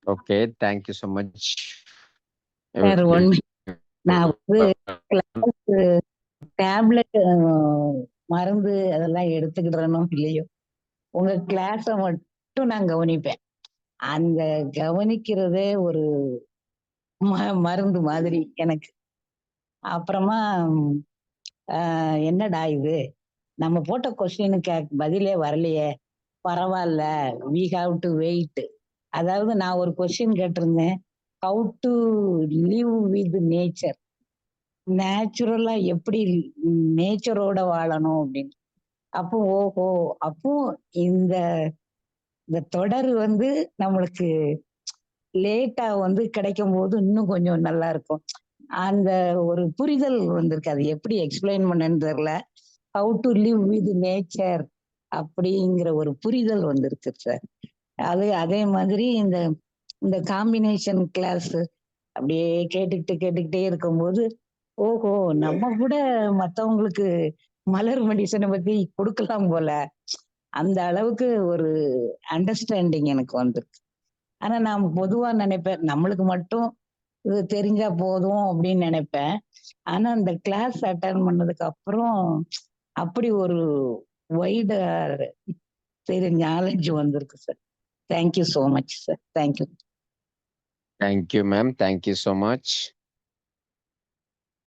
Okay. Thank you so much. Sir ஒண்ணு நான் வந்து கிளாஸ் டேப்லெட் மருந்து அதெல்லாம் எடுத்துக்கிடுறனோ இல்லையோ உங்க கிளாஸ மட்டும் நான் கவனிப்பேன். அந்த கவனிக்கிறதே ஒரு மருந்து மாதிரி எனக்கு. அப்புறமா என்னடா இது நம்ம போட்ட கொஸ்டினுக்கு பதிலே வரலையே, பரவாயில்ல, வி ஹாவ் டு வெயிட். அதாவது நான் ஒரு கொஸ்டின் கேட்டிருந்தேன், how to live with nature, நேச்சுரலா எப்படி நேச்சரோட வாழணும் அப்படின்னு. அப்போ ஓஹோ, அப்போ இந்த இந்த தொடர் வந்து நம்மளுக்கு லேட்டா வந்து கிடைக்கும் போது இன்னும் கொஞ்சம் நல்லா இருக்கும். அந்த ஒரு புரிதல் வந்திருக்கு. அது எப்படி எக்ஸ்பிளைன் பண்ணேன்னு தெரியல. How to live with nature அப்படிங்கிற ஒரு புரிதல் வந்திருக்கு சார். அது அதே மாதிரி இந்த இந்த காம்பினேஷன் கிளாஸ் அப்படியே கேட்டுக்கிட்டே இருக்கும்போது ஓஹோ, நம்ம கூட மத்தவங்களுக்கு மலர் மெடிசனை பத்தி கொடுக்கலாம் போல, அந்த அளவுக்கு ஒரு அண்டர்ஸ்டாண்டிங் எனக்கு வந்திருக்கு. ஆனா நான் பொதுவா நினைப்பேன் நம்மளுக்கு மட்டும் இது தெரிஞ்சா போதும் அப்படின்னு நினைப்பேன். ஆனா இந்த கிளாஸ் அட்டன் பண்ணதுக்கு அப்புறம் அப்படி ஒரு வைட நாலேஜ் வந்திருக்கு sir. Thank you so much sir. Thank you. Thank you ma'am. Thank you so much.